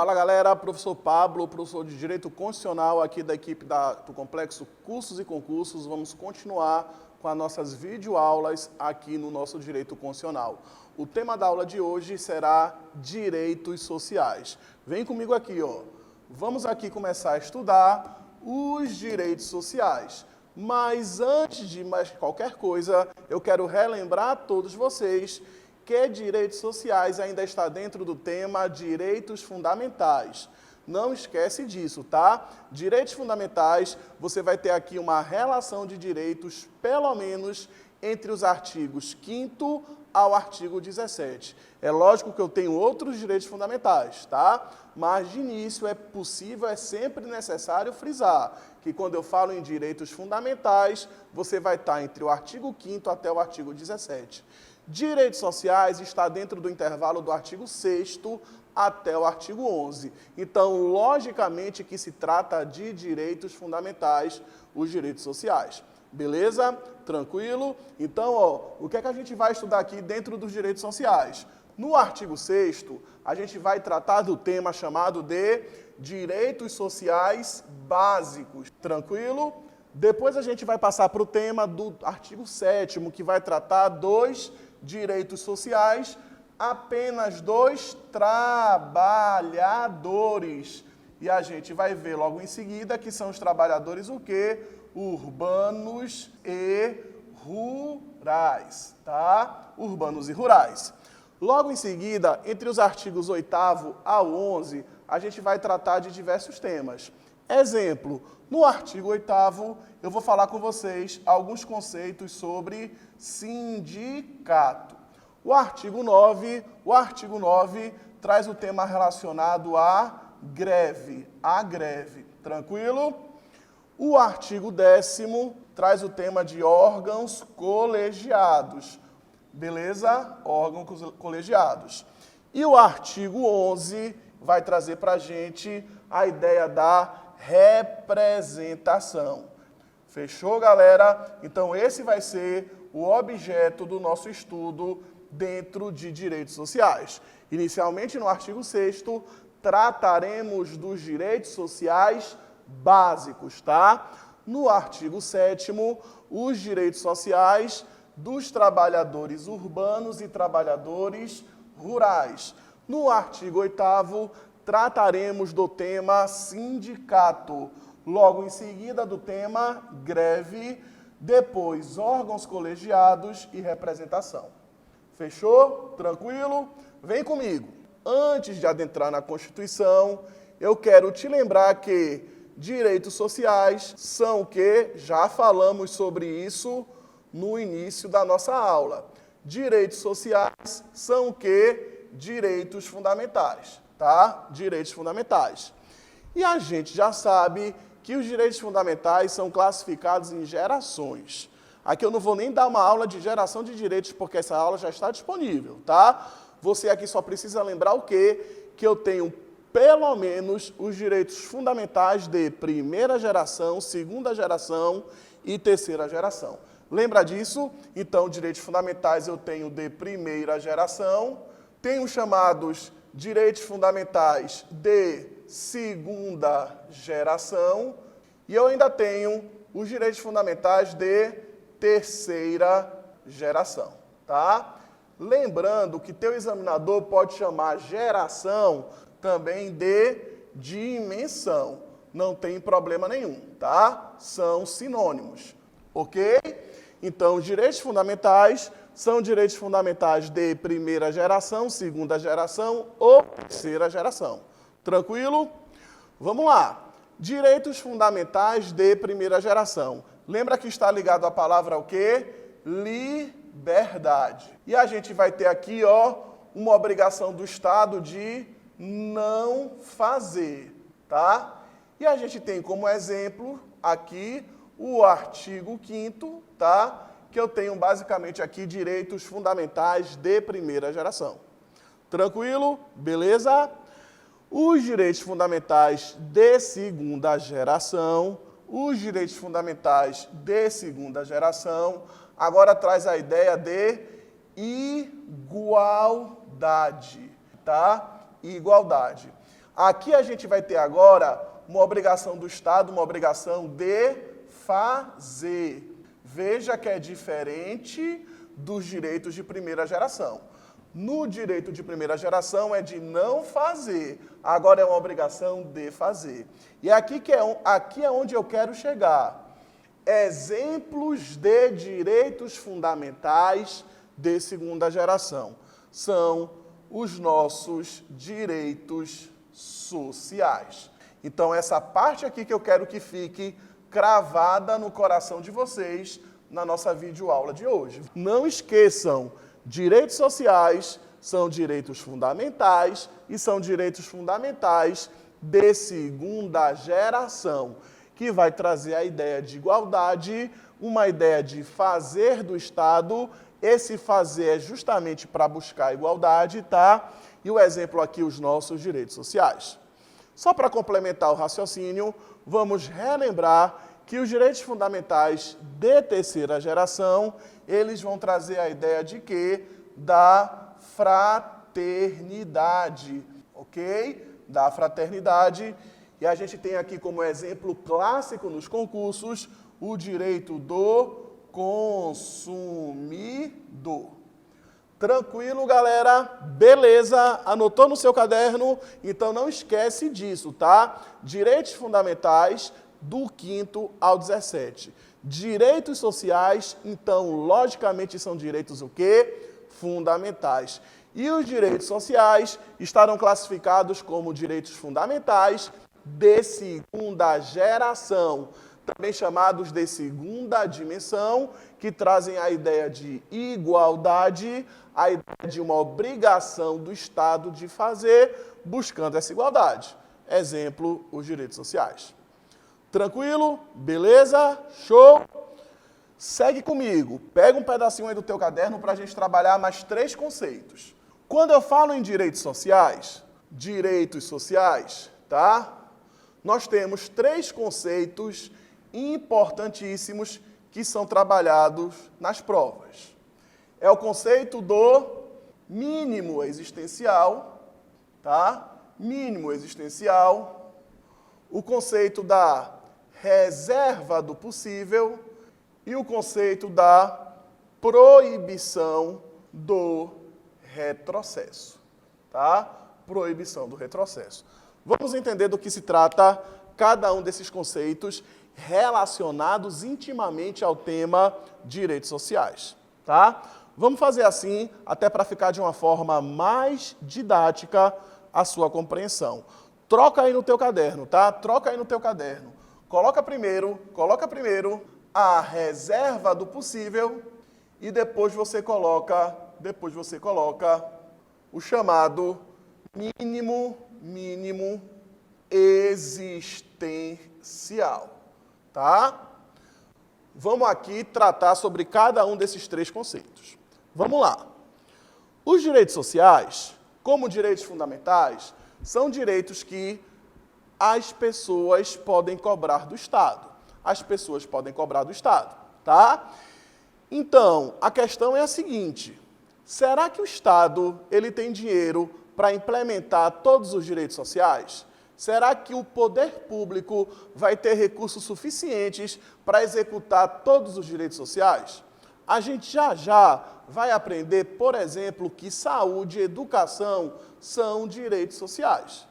Fala galera, professor Pablo, professor de Direito Constitucional aqui da equipe do Complexo Cursos e Concursos. Vamos continuar com as nossas videoaulas aqui no nosso Direito Constitucional. O tema da aula de hoje será Direitos Sociais. Vem comigo aqui, ó. Vamos aqui começar a estudar os direitos sociais. Mas antes de mais qualquer coisa, eu quero relembrar a todos vocês que direitos sociais ainda está dentro do tema direitos fundamentais. Não esquece disso, tá? Direitos fundamentais, você vai ter aqui uma relação de direitos, pelo menos, entre os artigos 5º ao artigo 17. É lógico que eu tenho outros direitos fundamentais, tá? Mas, de início, é possível, é sempre necessário frisar que quando eu falo em direitos fundamentais, você vai estar entre o artigo 5º até o artigo 17. Direitos sociais está dentro do intervalo do artigo 6º até o artigo 11. Então, logicamente que se trata de direitos fundamentais, os direitos sociais. Beleza? Tranquilo? Então, ó, o que é que a gente vai estudar aqui dentro dos direitos sociais? No artigo 6º, a gente vai tratar do tema chamado de direitos sociais básicos. Tranquilo? Depois a gente vai passar para o tema do artigo 7º, que vai tratar dos direitos sociais apenas dos trabalhadores. E a gente vai ver logo em seguida que são os trabalhadores o quê? Urbanos e rurais, tá? Urbanos e rurais. Logo em seguida, entre os artigos 8º ao 11, a gente vai tratar de diversos temas. Exemplo, no artigo 8º, eu vou falar com vocês alguns conceitos sobre sindicato. O artigo 9 traz o tema relacionado à greve, tranquilo? O artigo 10º traz o tema de órgãos colegiados, beleza? Órgãos colegiados. E o artigo 11 vai trazer para a gente a ideia da representação. Fechou, galera? Então, esse vai ser o objeto do nosso estudo dentro de direitos sociais. Inicialmente, no artigo 6º, trataremos dos direitos sociais básicos, tá? No artigo 7º, os direitos sociais dos trabalhadores urbanos e trabalhadores rurais. No artigo 8º, trataremos do tema sindicato, logo em seguida do tema greve, depois órgãos colegiados e representação. Fechou? Tranquilo? Vem comigo. Antes de adentrar na Constituição, eu quero te lembrar que direitos sociais são o quê? Já falamos sobre isso no início da nossa aula. Direitos sociais são o quê? Direitos fundamentais, tá? Direitos fundamentais. E a gente já sabe que os direitos fundamentais são classificados em gerações. Aqui eu não vou nem dar uma aula de geração de direitos, porque essa aula já está disponível, tá? Você aqui só precisa lembrar o quê? Que eu tenho pelo menos os direitos fundamentais de primeira geração, segunda geração e terceira geração. Lembra disso? Então, direitos fundamentais eu tenho de primeira geração, tenho chamados direitos fundamentais de segunda geração e eu ainda tenho os direitos fundamentais de terceira geração, tá? Lembrando que teu examinador pode chamar geração também de dimensão. Não tem problema nenhum, tá? São sinônimos, ok? Então, os direitos fundamentais são direitos fundamentais de primeira geração, segunda geração ou terceira geração. Tranquilo? Vamos lá. Direitos fundamentais de primeira geração. Lembra que está ligado à palavra o quê? Liberdade. E a gente vai ter aqui, ó, uma obrigação do Estado de não fazer, tá? E a gente tem como exemplo aqui o artigo 5º, tá? Que eu tenho basicamente aqui direitos fundamentais de primeira geração. Tranquilo? Beleza? Os direitos fundamentais de segunda geração, agora traz a ideia de igualdade, tá? Igualdade. Aqui a gente vai ter agora uma obrigação do Estado, uma obrigação de fazer. Veja que é diferente dos direitos de primeira geração. No direito de primeira geração é de não fazer, agora é uma obrigação de fazer. E aqui é onde eu quero chegar. Exemplos de direitos fundamentais de segunda geração são os nossos direitos sociais. Então, essa parte aqui que eu quero que fique cravada no coração de vocês na nossa videoaula de hoje. Não esqueçam, direitos sociais são direitos fundamentais e são direitos fundamentais de segunda geração, que vai trazer a ideia de igualdade, uma ideia de fazer do Estado. Esse fazer é justamente para buscar a igualdade, tá? E o exemplo aqui, os nossos direitos sociais. Só para complementar o raciocínio, vamos relembrar que os direitos fundamentais de terceira geração, eles vão trazer a ideia de quê? Da fraternidade, ok? Da fraternidade. E a gente tem aqui como exemplo clássico nos concursos o direito do consumidor. Tranquilo, galera? Beleza? Anotou no seu caderno? Então não esquece disso, tá? Direitos fundamentais do 5º ao 17. Direitos sociais, então, logicamente, são direitos o quê? Fundamentais. E os direitos sociais estarão classificados como direitos fundamentais de segunda geração, também chamados de segunda dimensão, que trazem a ideia de igualdade, a ideia de uma obrigação do Estado de fazer, buscando essa igualdade. Exemplo, os direitos sociais. Tranquilo? Beleza? Show? Segue comigo. Pega um pedacinho aí do teu caderno para a gente trabalhar mais 3 conceitos. Quando eu falo em direitos sociais, tá? Nós temos 3 conceitos importantíssimos que são trabalhados nas provas. É o conceito do mínimo existencial, tá? Mínimo existencial. O conceito da reserva do possível e o conceito da proibição do retrocesso, tá? Proibição do retrocesso. Vamos entender do que se trata cada um desses conceitos relacionados intimamente ao tema direitos sociais, tá? Vamos fazer assim, até para ficar de uma forma mais didática a sua compreensão. Troca aí no teu caderno, tá? Troca aí no teu caderno. Coloca primeiro a reserva do possível e depois você coloca o chamado mínimo existencial, tá? Vamos aqui tratar sobre cada um desses 3 conceitos. Vamos lá. Os direitos sociais, como direitos fundamentais, são direitos que as pessoas podem cobrar do Estado. As pessoas podem cobrar do Estado, tá? Então, a questão é a seguinte: será que o Estado ele tem dinheiro para implementar todos os direitos sociais? Será que o poder público vai ter recursos suficientes para executar todos os direitos sociais? A gente já vai aprender, por exemplo, que saúde e educação são direitos sociais.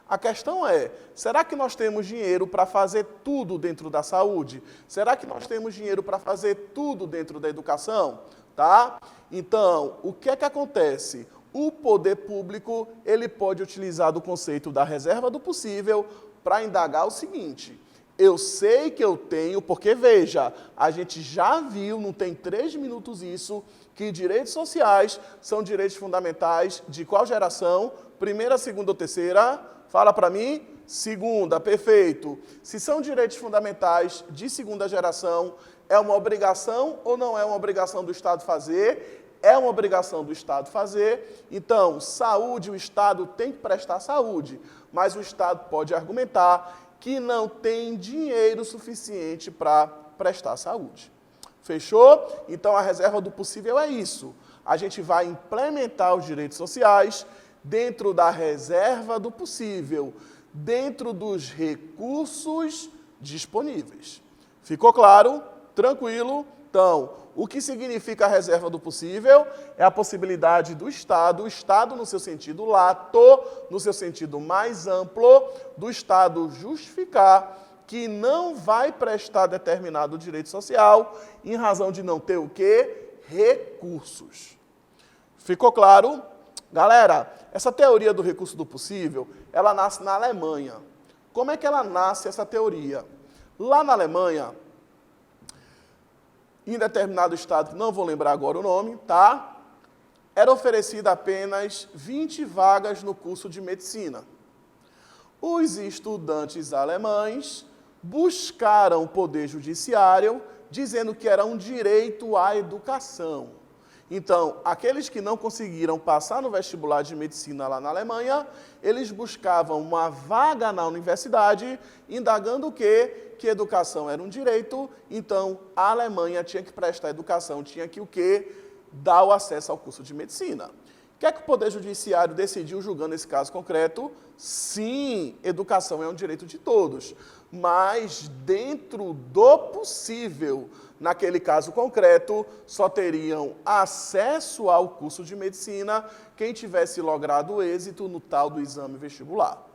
A questão é, será que nós temos dinheiro para fazer tudo dentro da saúde? Será que nós temos dinheiro para fazer tudo dentro da educação? Tá? Então, o que é que acontece? O poder público, ele pode utilizar do conceito da reserva do possível para indagar o seguinte: eu sei que eu tenho, porque veja, a gente já viu, não tem 3 minutos isso, que direitos sociais são direitos fundamentais de qual geração? Primeira, segunda ou terceira? Fala para mim. Segunda, perfeito. Se são direitos fundamentais de segunda geração, é uma obrigação ou não é uma obrigação do Estado fazer? É uma obrigação do Estado fazer. Então, saúde, o Estado tem que prestar saúde, mas o Estado pode argumentar que não tem dinheiro suficiente para prestar saúde. Fechou? Então, a reserva do possível é isso. A gente vai implementar os direitos sociais dentro da reserva do possível, dentro dos recursos disponíveis. Ficou claro? Tranquilo? Então, o que significa a reserva do possível? É a possibilidade do Estado, o Estado no seu sentido lato, no seu sentido mais amplo, do Estado justificar que não vai prestar determinado direito social em razão de não ter o quê? Recursos. Ficou claro? Galera, essa teoria do recurso do possível, ela nasce na Alemanha. Como é que ela nasce, essa teoria? Lá na Alemanha, em determinado estado, que não vou lembrar agora o nome, tá? Era oferecida apenas 20 vagas no curso de medicina. Os estudantes alemães buscaram o poder judiciário, dizendo que era um direito à educação. Então, aqueles que não conseguiram passar no vestibular de medicina lá na Alemanha, eles buscavam uma vaga na universidade, indagando que educação era um direito, então a Alemanha tinha que prestar educação, tinha que o quê? Dar o acesso ao curso de medicina. O que é que o Poder Judiciário decidiu julgando esse caso concreto? Sim, educação é um direito de todos, mas dentro do possível. Naquele caso concreto, só teriam acesso ao curso de medicina quem tivesse logrado êxito no tal do exame vestibular.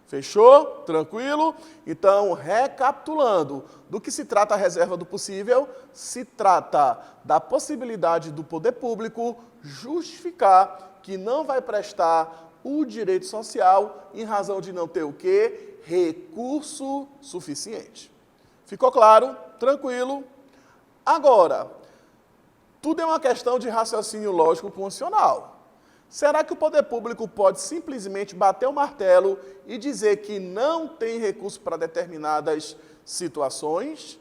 Fechou? Tranquilo? Então, recapitulando, do que se trata a reserva do possível? Se trata da possibilidade do poder público justificar que não vai prestar o direito social em razão de não ter o quê? Recurso suficiente. Ficou claro? Tranquilo? Agora, tudo é uma questão de raciocínio lógico funcional. Será que o poder público pode simplesmente bater o martelo e dizer que não tem recurso para determinadas situações?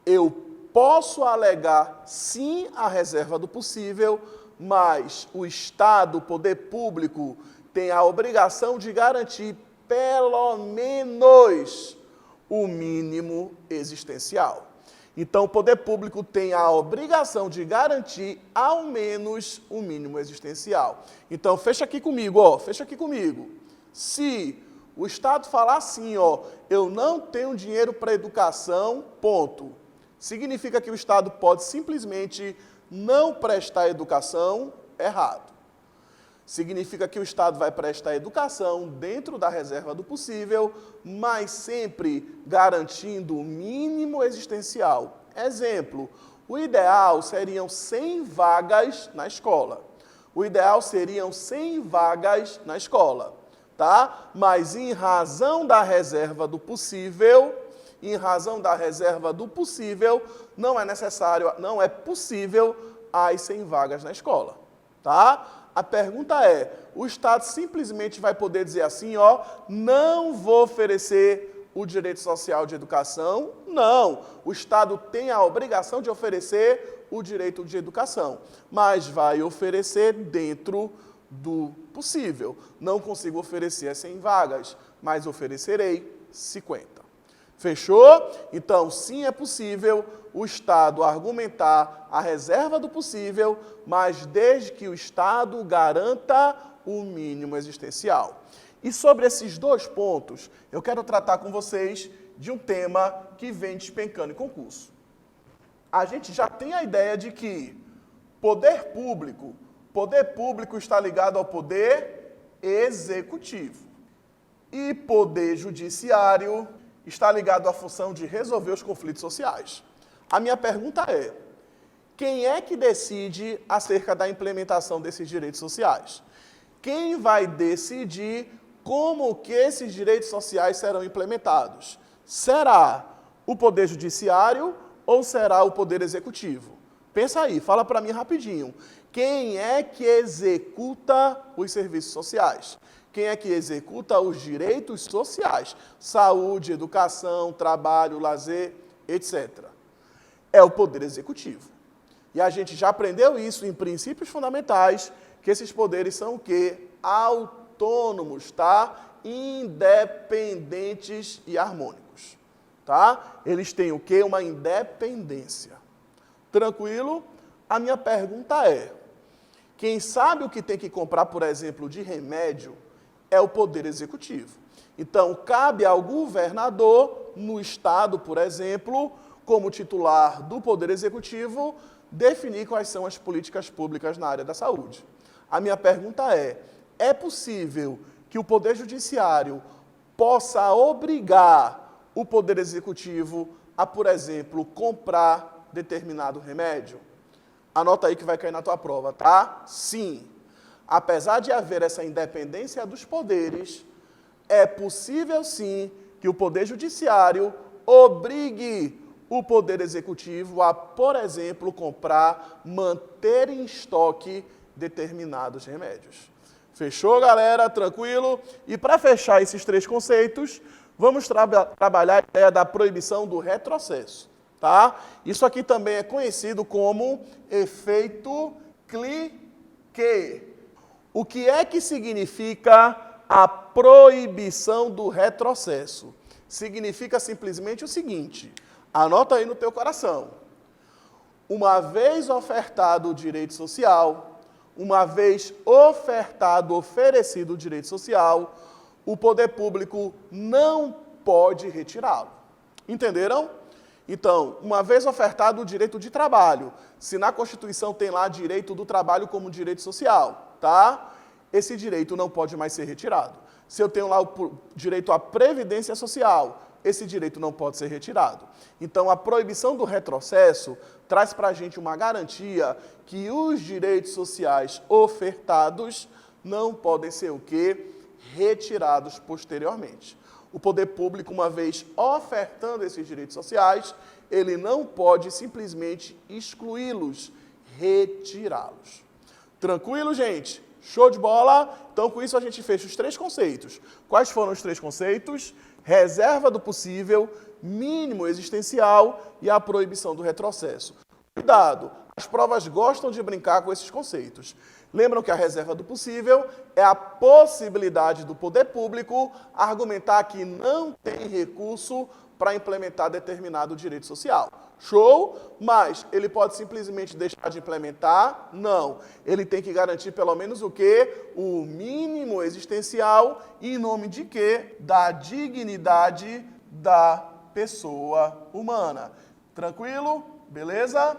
Eu posso alegar, sim, a reserva do possível, mas o Estado, o poder público, tem a obrigação de garantir pelo menos o mínimo existencial. Então, o poder público tem a obrigação de garantir ao menos o mínimo existencial. Então, fecha aqui comigo, ó, fecha aqui comigo. Se o Estado falar assim, ó, eu não tenho dinheiro para educação, ponto. Significa que o Estado pode simplesmente não prestar educação, errado. Significa que o Estado vai prestar educação dentro da reserva do possível, mas sempre garantindo o mínimo existencial. Exemplo, o ideal seriam 100 vagas na escola. O ideal seriam 100 vagas na escola, tá? Mas em razão da reserva do possível, não é necessário, não é possível as 100 vagas na escola, tá? A pergunta é, o Estado simplesmente vai poder dizer assim, ó, não vou oferecer o direito social de educação? Não, o Estado tem a obrigação de oferecer o direito de educação, mas vai oferecer dentro do possível. Não consigo oferecer as 100 vagas, mas oferecerei 50. Fechou? Então, sim, é possível o Estado argumentar a reserva do possível, mas desde que o Estado garanta o mínimo existencial. E sobre esses dois pontos, eu quero tratar com vocês de um tema que vem despencando em concurso. A gente já tem a ideia de que poder público está ligado ao poder executivo e poder judiciário está ligado à função de resolver os conflitos sociais. A minha pergunta é, quem é que decide acerca da implementação desses direitos sociais? Quem vai decidir como que esses direitos sociais serão implementados? Será o Poder Judiciário ou será o Poder Executivo? Pensa aí, fala para mim rapidinho. Quem é que executa os serviços sociais? Quem é que executa os direitos sociais? Saúde, educação, trabalho, lazer, etc. É o Poder Executivo. E a gente já aprendeu isso em princípios fundamentais, que esses poderes são o quê? Autônomos, tá? Independentes e harmônicos, tá? Eles têm o quê? Uma independência. Tranquilo? A minha pergunta é, Quem sabe o que tem que comprar, por exemplo, de remédio, é o Poder Executivo. Então, cabe ao governador, no Estado, por exemplo, como titular do Poder Executivo, definir quais são as políticas públicas na área da saúde. A minha pergunta é possível que o Poder Judiciário possa obrigar o Poder Executivo a, por exemplo, comprar determinado remédio? Anota aí que vai cair na tua prova, tá? Sim. Apesar de haver essa independência dos poderes, é possível sim que o Poder Judiciário obrigue o Poder Executivo a, por exemplo, comprar, manter em estoque determinados remédios. Fechou, galera? Tranquilo? E para fechar esses 3 conceitos, vamos trabalhar a ideia da proibição do retrocesso, tá? Isso aqui também é conhecido como efeito clique. O que é que significa a proibição do retrocesso? Significa simplesmente o seguinte, anota aí no teu coração. Uma vez ofertado o direito social, uma vez oferecido o direito social, o poder público não pode retirá-lo. Entenderam? Então, uma vez ofertado o direito de trabalho, se na Constituição tem lá direito do trabalho como direito social, tá? Esse direito não pode mais ser retirado. Se eu tenho lá o direito à previdência social, esse direito não pode ser retirado. Então, a proibição do retrocesso traz para a gente uma garantia que os direitos sociais ofertados não podem ser o quê? Retirados posteriormente. O poder público, uma vez ofertando esses direitos sociais, ele não pode simplesmente excluí-los, retirá-los. Tranquilo, gente? Show de bola? Então, com isso, a gente fecha os 3 conceitos. Quais foram os 3 conceitos? Reserva do possível, mínimo existencial e a proibição do retrocesso. Cuidado, as provas gostam de brincar com esses conceitos. Lembram que a reserva do possível é a possibilidade do poder público argumentar que não tem recurso para implementar determinado direito social. Show? Mas ele pode simplesmente deixar de implementar? Não. Ele tem que garantir pelo menos o quê? O mínimo existencial, em nome de quê? Da dignidade da pessoa humana. Tranquilo? Beleza?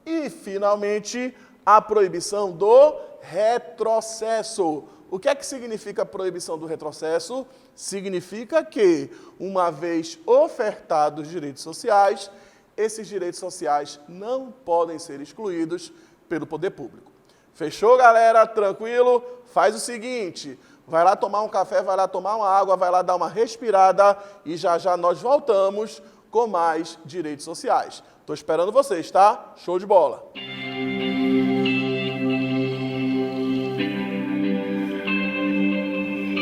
E, finalmente, a proibição do retrocesso. O que é que significa a proibição do retrocesso? Significa que, uma vez ofertados direitos sociais, esses direitos sociais não podem ser excluídos pelo poder público. Fechou, galera? Tranquilo? Faz o seguinte, vai lá tomar um café, vai lá tomar uma água, vai lá dar uma respirada e já já nós voltamos com mais direitos sociais. Estou esperando vocês, tá? Show de bola!